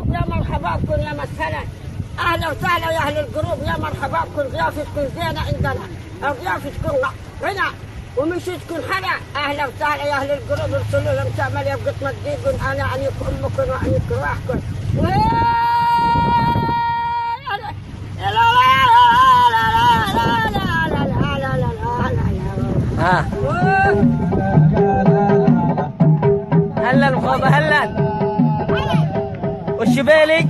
الجروب يا مرحبا بكم يا مسهلا. اهلا وسهلا يا اهل الجروب، يا مرحبا بكم. ضيافتكم زينه عندنا، ضيافتكم هنا ومش تكون حلا. اهلا وسهلا يا اهل الجروب، ارسلوا لهم تعمل يبقى تمديكم. انا عنيكم امكم وعنيكم روحكم. ها هلا الخوبه هلا والشبيلي